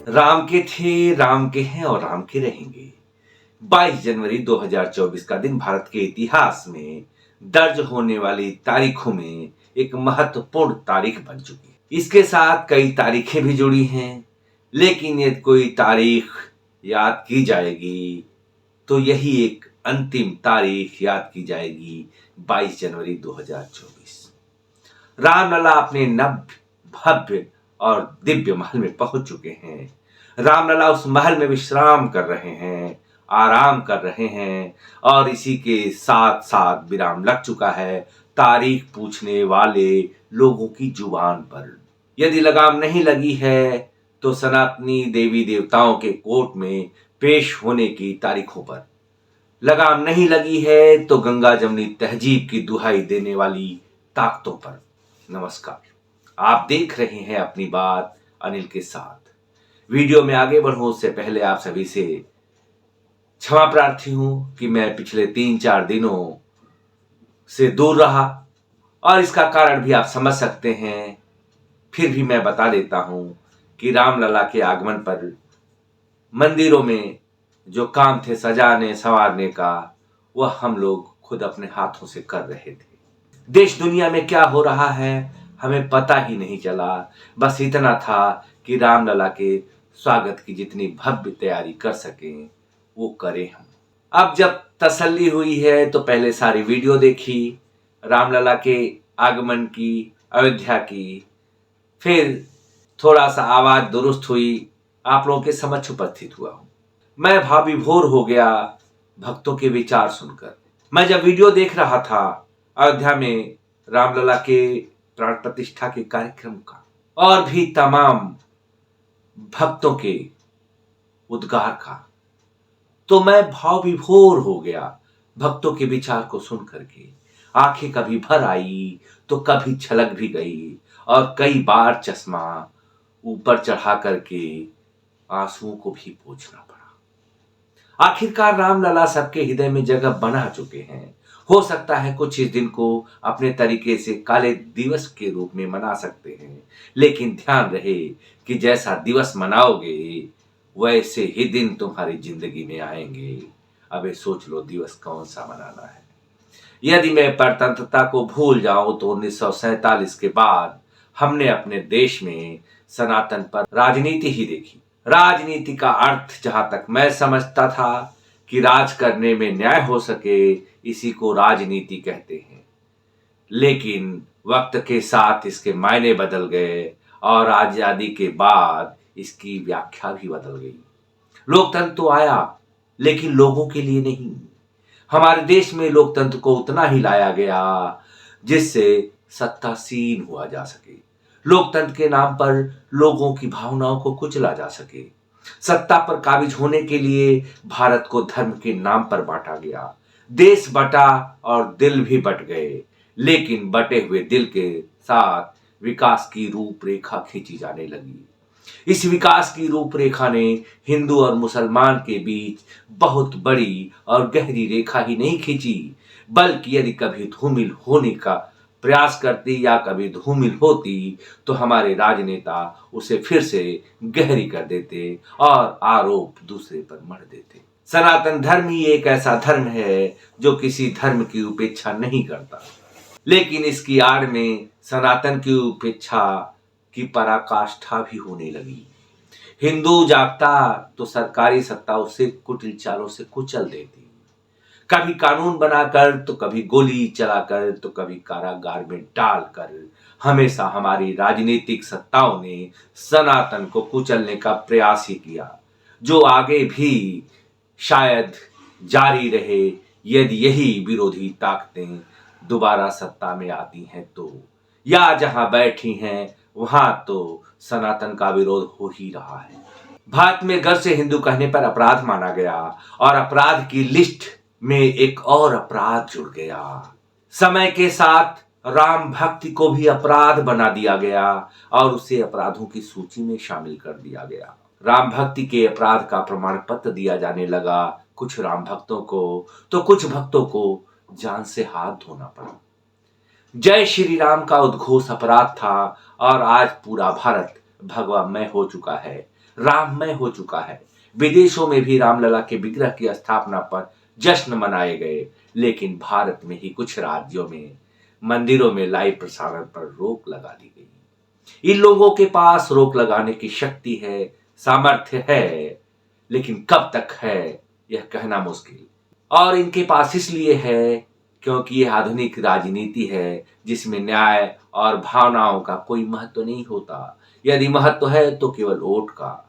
राम के थे, राम के हैं और राम के रहेंगे। 22 जनवरी 2024 का दिन भारत के इतिहास में दर्ज होने वाली तारीखों में एक महत्वपूर्ण तारीख बन चुकी है। इसके साथ कई तारीखें भी जुड़ी हैं, लेकिन यदि कोई तारीख याद की जाएगी तो यही एक अंतिम तारीख याद की जाएगी, 22 जनवरी 2024। रामलला अपने नव्य, भव्य और दिव्य महल में पहुंच चुके हैं। रामलला उस महल में विश्राम कर रहे हैं, आराम कर रहे हैं और इसी के साथ साथ विराम लग चुका है तारीख पूछने वाले लोगों की जुबान पर। यदि लगाम नहीं लगी है तो सनातनी देवी देवताओं के कोर्ट में पेश होने की तारीखों पर। लगाम नहीं लगी है तो गंगा जमनी तहजीब की दुहाई देने वाली ताकतों पर। नमस्कार, आप देख रहे हैं अपनी बात अनिल के साथ। वीडियो में आगे बढ़ूं उससे पहले आप सभी से क्षमा प्रार्थी हूं कि मैं पिछले 3-4 दिनों से दूर रहा और इसका कारण भी आप समझ सकते हैं। फिर भी मैं बता देता हूं कि रामलला के आगमन पर मंदिरों में जो काम थे सजाने संवारने का, वह हम लोग खुद अपने हाथों से कर रहे थे। देश दुनिया में क्या हो रहा है हमें पता ही नहीं चला। बस इतना था कि रामलला के स्वागत की जितनी भव्य तैयारी कर सकें वो करें हम। अब जब तसल्ली हुई है तो पहले सारी वीडियो देखी रामलला के आगमन की, अयोध्या की, फिर थोड़ा सा आवाज दुरुस्त हुई, आप लोगों के समक्ष उपस्थित हुआ हूं। मैं भावविभोर हो गया भक्तों के विचार सुनकर। मैं जब वीडियो देख रहा था अयोध्या में रामलला के प्राण प्रतिष्ठा के कार्यक्रम का और भी तमाम भक्तों के उद्गार का, तो मैं भाव विभोर हो गया भक्तों के विचार को सुन करके। आंखें कभी भर आई तो कभी छलक भी गई और कई बार चश्मा ऊपर चढ़ा करके आंसुओं को भी पोंछना पड़ा। आखिरकार रामलला सबके हृदय में जगह बना चुके हैं। हो सकता है कुछ इस दिन को अपने तरीके से काले दिवस के रूप में मना सकते हैं, लेकिन ध्यान रहे कि जैसा दिवस मनाओगे वैसे ही दिन तुम्हारी जिंदगी में आएंगे। अबे सोच लो दिवस कौन सा मनाना है। यदि मैं परतंत्रता को भूल जाऊं तो 1947 के बाद हमने अपने देश में सनातन पर राजनीति ही देखी। राजनीति का अर्थ जहां तक मैं समझता था कि राज करने में न्याय हो सके, इसी को राजनीति कहते हैं। लेकिन वक्त के साथ इसके मायने बदल गए और आजादी के बाद इसकी व्याख्या भी बदल गई। लोकतंत्र तो आया लेकिन लोगों के लिए नहीं। हमारे देश में लोकतंत्र को उतना ही लाया गया जिससे सत्तासीन हुआ जा सके, लोकतंत्र के नाम पर लोगों की भावनाओं को कुचला जा सके। सत्ता पर काबिज होने के लिए भारत को धर्म के नाम पर बांटा गया। देश बटा और दिल भी बट गए, लेकिन बटे हुए दिल के साथ विकास की रूपरेखा खींची जाने लगी। इस विकास की रूपरेखा ने हिंदू और मुसलमान के बीच बहुत बड़ी और गहरी रेखा ही नहीं खींची, बल्कि यदि कभी धूमिल होने का प्रयास करती या कभी धूमिल होती तो हमारे राजनेता उसे फिर से गहरी कर देते और आरोप दूसरे पर मढ़ देते। सनातन धर्म ही एक ऐसा धर्म है जो किसी धर्म की उपेक्षा नहीं करता, लेकिन इसकी आड़ में सनातन की उपेक्षा की पराकाष्ठा भी होने लगी। हिंदू जागता तो सरकारी सत्ता उसे कुटिल चालों से कुचल देती, कभी कानून बनाकर तो कभी गोली चलाकर तो कभी कारागार में डालकर। हमेशा हमारी राजनीतिक सत्ताओं ने सनातन को कुचलने का प्रयास ही किया, जो आगे भी शायद जारी रहे यदि यही विरोधी ताकतें दोबारा सत्ता में आती हैं तो, या जहां बैठी हैं वहां तो सनातन का विरोध हो ही रहा है। भारत में घर से हिंदू कहने पर अपराध माना गया और अपराध की लिस्ट में एक और अपराध जुड़ गया। समय के साथ राम भक्ति को भी अपराध बना दिया गया और उसे अपराधों की सूची में शामिल कर दिया गया। राम भक्ति के अपराध का प्रमाण पत्र दिया जाने लगा कुछ राम भक्तों को, तो कुछ भक्तों को जान से हाथ धोना पड़ा। जय श्री राम का उद्घोष अपराध था और आज पूरा भारत भगवामय हो चुका है। राममय हो चुका है। विदेशों में भी रामलला के विग्रह की स्थापना पर जश्न मनाए गए, लेकिन भारत में ही कुछ राज्यों में मंदिरों में लाइव प्रसारण पर रोक लगा दी गई। इन लोगों के पास रोक लगाने की शक्ति है, सामर्थ्य है, लेकिन कब तक है यह कहना मुश्किल। और इनके पास इसलिए है क्योंकि यह आधुनिक राजनीति है जिसमें न्याय और भावनाओं का कोई महत्व नहीं होता। यदि महत्व है तो केवल वोट का।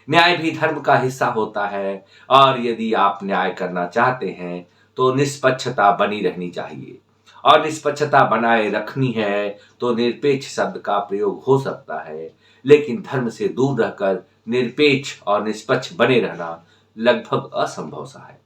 न्याय भी धर्म का हिस्सा होता है, और यदि आप न्याय करना चाहते हैं तो निष्पक्षता बनी रहनी चाहिए, और निष्पक्षता बनाए रखनी है तो निरपेक्ष शब्द का प्रयोग हो सकता है, लेकिन धर्म से दूर रहकर निरपेक्ष और निष्पक्ष बने रहना लगभग असंभव सा है।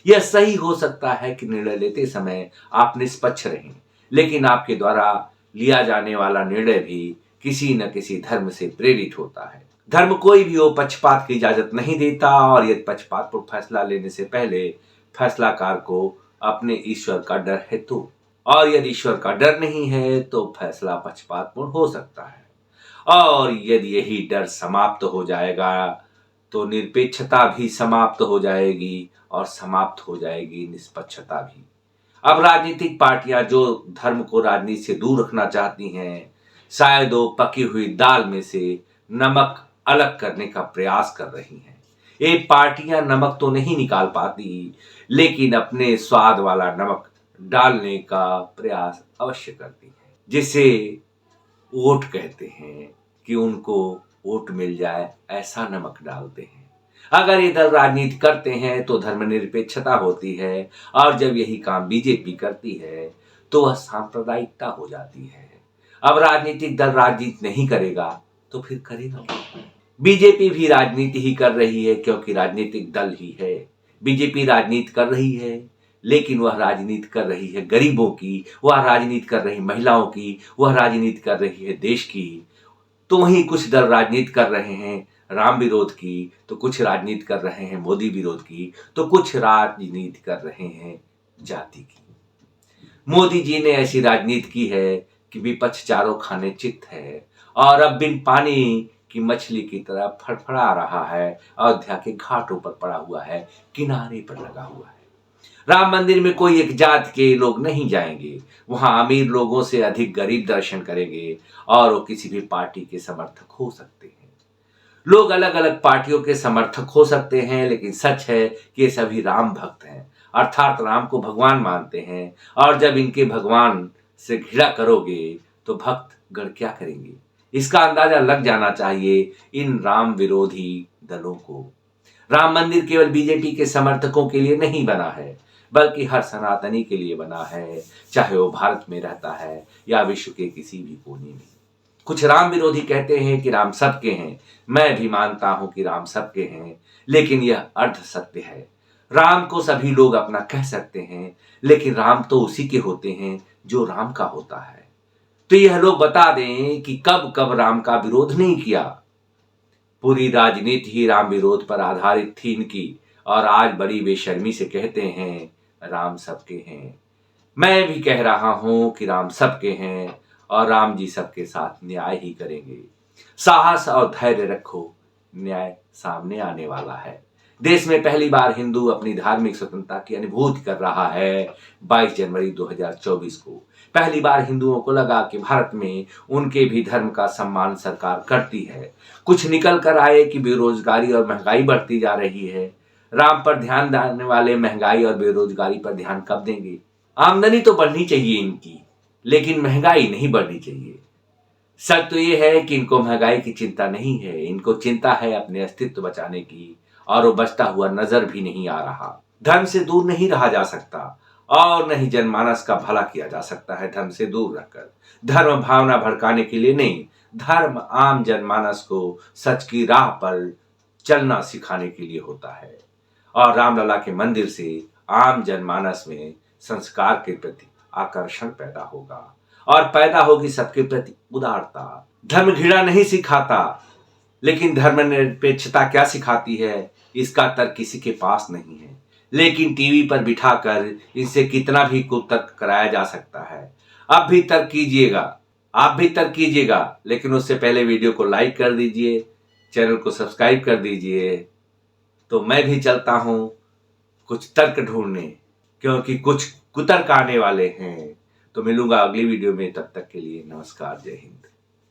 यह सही हो सकता है कि निर्णय लेते समय आप निष्पक्ष रहें, लेकिन आपके द्वारा लिया जाने वाला निर्णय भी किसी न किसी धर्म से प्रेरित होता है। धर्म कोई भी हो पक्षपात की इजाजत नहीं देता, और यदि पक्षपात पर फैसला लेने से पहले फैसलाकार को अपने ईश्वर का डर है तो, और यदि ईश्वर का डर नहीं है तो फैसला पक्षपातपूर्ण हो सकता है। और यदि यही डर समाप्त हो जाएगा तो निरपेक्षता भी समाप्त हो जाएगी, और समाप्त हो जाएगी निष्पक्षता भी। अब राजनीतिक पार्टियां जो धर्म को राजनीति से दूर रखना चाहती हैं, शायद वो पकी हुई दाल में से नमक अलग करने का प्रयास कर रही हैं। ये पार्टियां नमक तो नहीं निकाल पाती, लेकिन अपने स्वाद वाला नमक डालने का प्रयास अवश्य करती हैं, जिसे वोट कहते हैं, कि उनको वोट मिल जाए ऐसा नमक डालते हैं। अगर ये दल राजनीति करते हैं तो धर्मनिरपेक्षता होती है, और जब यही काम बीजेपी करती है तो वह सांप्रदायिकता हो जाती है। अब राजनीतिक दल राजनीति नहीं करेगा तो फिर करेगा क्या? बीजेपी भी राजनीति ही कर रही है क्योंकि राजनीतिक दल ही है। बीजेपी राजनीति कर रही है, लेकिन वह राजनीति कर रही है गरीबों की, वह राजनीति कर रही महिलाओं की, वह राजनीति कर रही है देश की। तो वहीं कुछ दल राजनीति कर रहे हैं राम विरोध की, तो कुछ राजनीति कर रहे हैं मोदी विरोध की, तो कुछ राजनीति कर रहे हैं जाति की। मोदी जी ने ऐसी राजनीति की है कि विपक्ष चारों खाने चित है, और अब बिन पानी की मछली की तरह फड़फड़ा रहा है। अयोध्या के घाटों पर पड़ा हुआ है, किनारे पर लगा हुआ है। राम मंदिर में कोई एक जात के लोग नहीं जाएंगे, वहां अमीर लोगों से अधिक गरीब दर्शन करेंगे, और वो किसी भी पार्टी के समर्थक हो सकते हैं। लोग अलग अलग पार्टियों के समर्थक हो सकते हैं, लेकिन सच है कि ये सभी राम भक्त हैं, अर्थात राम को भगवान मानते हैं। और जब इनके भगवान से घृणा करोगे तो भक्त गण क्या करेंगे, इसका अंदाजा लग जाना चाहिए इन राम विरोधी दलों को। राम मंदिर केवल बीजेपी के समर्थकों के लिए नहीं बना है, बल्कि हर सनातनी के लिए बना है, चाहे वो भारत में रहता है या विश्व के किसी भी कोने में। कुछ राम विरोधी कहते हैं कि राम सबके हैं। मैं भी मानता हूं कि राम सबके हैं, लेकिन यह अर्ध सत्य है। राम को सभी लोग अपना कह सकते हैं, लेकिन राम तो उसी के होते हैं जो राम का होता है। तो यह लोग बता दें कि कब कब राम का विरोध नहीं किया। पूरी राजनीति ही राम विरोध पर आधारित थी इनकी, और आज बड़ी बेशर्मी से कहते हैं राम सबके हैं। मैं भी कह रहा हूं कि राम सबके हैं, और राम जी सबके साथ न्याय ही करेंगे। साहस और धैर्य रखो, न्याय सामने आने वाला है। देश में पहली बार हिंदू अपनी धार्मिक स्वतंत्रता की अनुभूति कर रहा है। 22 जनवरी 2024 को पहली बार हिंदुओं को लगा कि भारत में उनके भी धर्म का सम्मान सरकार करती है। कुछ निकल कर आए कि बेरोजगारी और महंगाई बढ़ती जा रही है। राम पर ध्यान देने वाले महंगाई और बेरोजगारी पर ध्यान कब देंगे? आमदनी तो बढ़नी चाहिए इनकी, लेकिन महंगाई नहीं बढ़नी चाहिए। सच तो ये है कि इनको महंगाई की चिंता नहीं है, इनको चिंता है अपने अस्तित्व बचाने की, और वो बचता हुआ नजर भी नहीं आ रहा। धर्म से दूर नहीं रहा जा सकता, और नहीं जनमानस का भला किया जा सकता है धर्म से दूर रहकर। धर्म भावना भड़काने के लिए नहीं, धर्म आम जनमानस को सच की राह पर चलना सिखाने के लिए होता है। और रामलला के मंदिर से आम जनमानस में संस्कार के प्रति आकर्षण पैदा होगा, और पैदा होगी सबके प्रति उदारता। धर्म घृणा नहीं सिखाता, लेकिन धर्मनिरपेक्षता क्या सिखाती है इसका तर्क किसी के पास नहीं है। लेकिन टीवी पर बिठाकर इनसे कितना भी कुतर्क कराया जा सकता है। अब भी तर्क कीजिएगा, आप भी तर्क कीजिएगा, लेकिन उससे पहले वीडियो को लाइक कर दीजिए, चैनल को सब्सक्राइब कर दीजिए। तो मैं भी चलता हूँ कुछ तर्क ढूंढने, क्योंकि कुछ कुतर्क आने वाले हैं। तो मिलूंगा अगली वीडियो में, तब तक के लिए नमस्कार, जय हिंद।